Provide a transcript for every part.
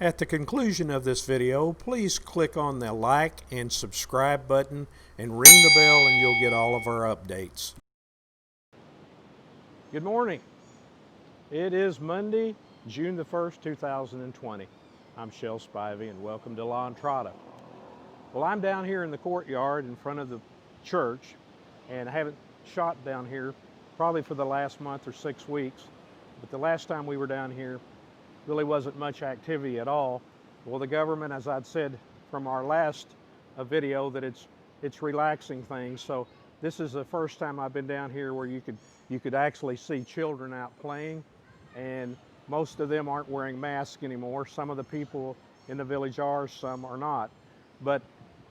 At the conclusion of this video, please click on the like and subscribe button and ring the bell and you'll get all of our updates. Good morning. It is Monday, June the 1st, 2020. I'm Shel Spivey and welcome to Entrada. Well, I'm down here in the courtyard in front of the church, and I haven't shot down here probably for the last month or 6 weeks, but the last time we were down here really wasn't much activity at all. Well, the government, as I'd said from our last video, that it's relaxing things. So this is the first time I've been down here where you could actually see children out playing, and most of them aren't wearing masks anymore. Some of the people in the village are, some are not. But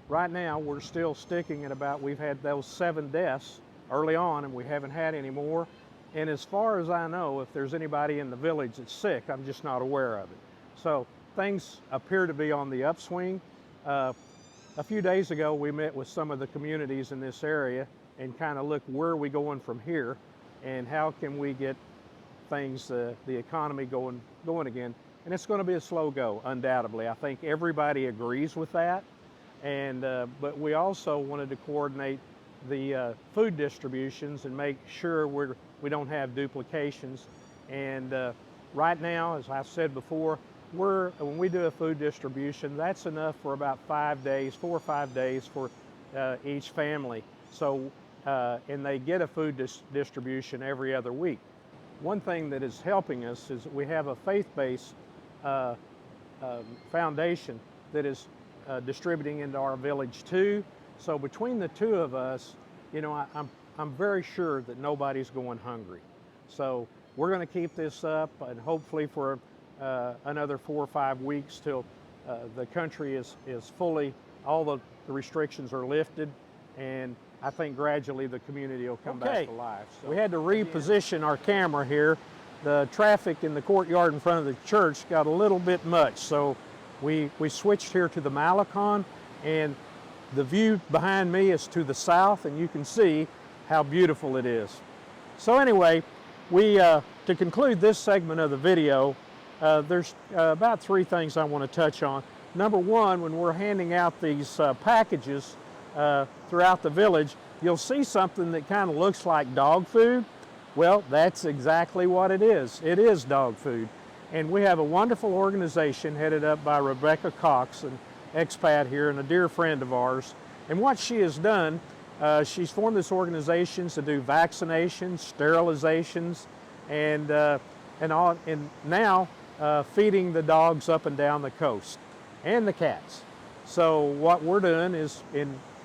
right now we're still sticking at about, we've had those 7 deaths early on and we haven't had any more. And as far as I know, if there's anybody in the village that's sick, I'm just not aware of it. So things appear to be on the upswing. A few days ago, we met with some of the communities in this area and kind of looked where are we going from here and how can we get things, the economy going again. And it's going to be a slow go, undoubtedly. I think everybody agrees with that. And but we also wanted to coordinate the food distributions and make sure we don't have duplications. And right now, as I said before, when we do a food distribution, that's enough for about 5 days, 4 or 5 days for each family. So, and they get a food distribution every other week. One thing that is helping us is that we have a faith-based foundation that is distributing into our village too. So between the two of us, you know, I'm very sure that nobody's going hungry. So we're going to keep this up, and hopefully for another 4 or 5 weeks till the country is fully, all the restrictions are lifted, and I think gradually the community will come back to life. So we had to reposition our camera here. The traffic in the courtyard in front of the church got a little bit much, so we switched here to the Malecon, and the view behind me is to the south, and you can see how beautiful it is. So anyway, to conclude this segment of the video, there's about 3 things I want to touch on. Number one, when we're handing out these packages throughout the village, you'll see something that kind of looks like dog food. Well, that's exactly what it is. It is dog food. And we have a wonderful organization headed up by Rebecca Cox, an expat here and a dear friend of ours. And what she has done, she's formed this organization to do vaccinations, sterilizations, and now feeding the dogs up and down the coast and the cats. So what we're doing is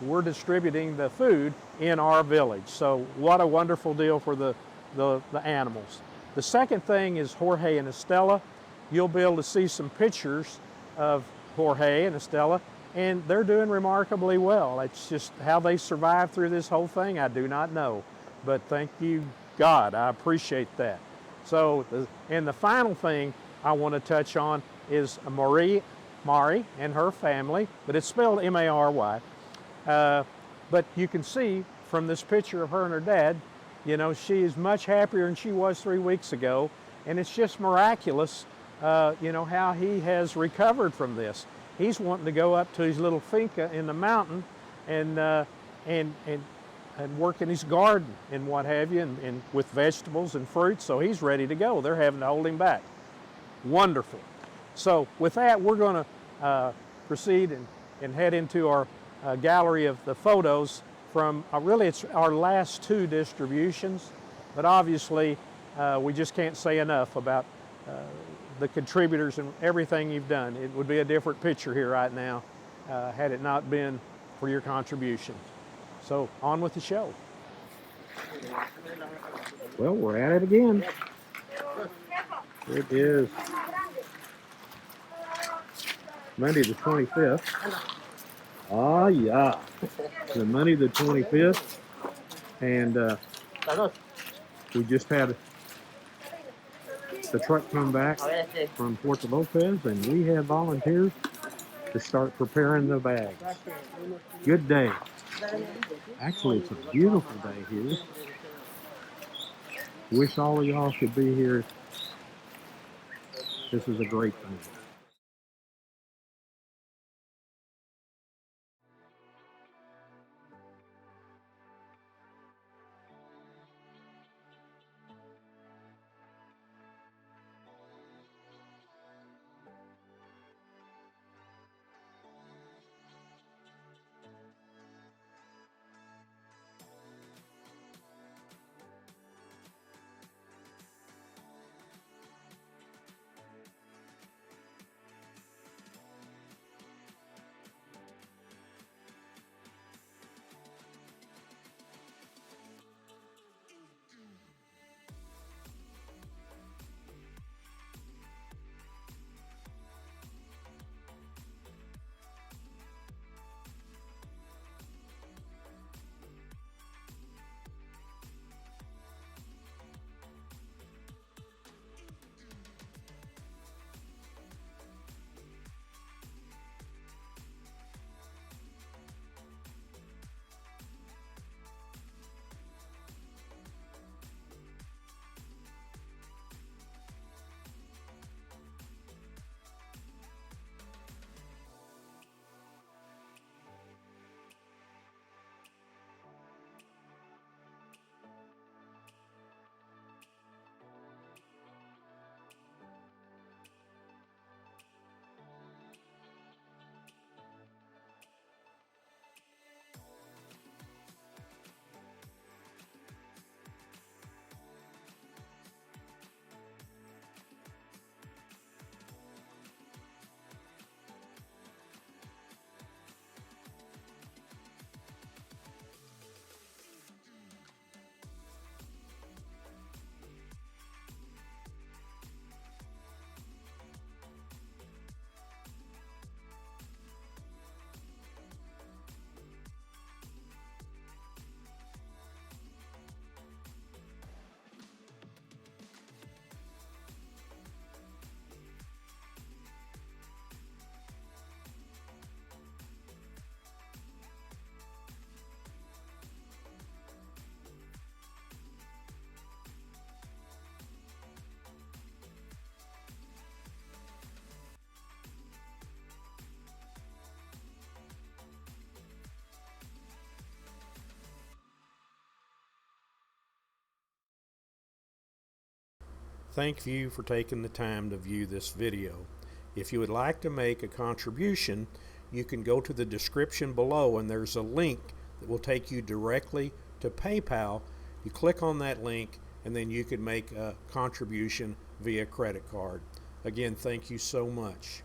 we're distributing the food in our village. So what a wonderful deal for the animals. The second thing is Jorge and Estella. You'll be able to see some pictures of Jorge and Estella, and they're doing remarkably well. It's just how they survived through this whole thing, I do not know. But thank you, God, I appreciate that. So, and the final thing I want to touch on is Mari and her family, but it's spelled M-A-R-Y. But you can see from this picture of her and her dad, you know, she is much happier than she was 3 weeks ago, and it's just miraculous, you know, how he has recovered from this. He's wanting to go up to his little finca in the mountain and work in his garden and what have you, and with vegetables and fruits. So he's ready to go. They're having to hold him back. Wonderful. So with that, we're going to proceed and head into our gallery of the photos from, really it's our last 2 distributions, but obviously we just can't say enough about the contributors and everything you've done. It would be a different picture here right now had it not been for your contribution. So on with the show. Well, we're at it again. It is Monday the 25th. Ah, yeah. The Monday the 25th. And we just had the truck come back from Puerto Lopez, and we have volunteers to start preparing the bags. Good day. Actually, it's a beautiful day here. Wish all of y'all could be here. This is a great thing. Thank you for taking the time to view this video. If you would like to make a contribution, you can go to the description below and there's a link that will take you directly to PayPal. You click on that link and then you can make a contribution via credit card. Again, thank you so much.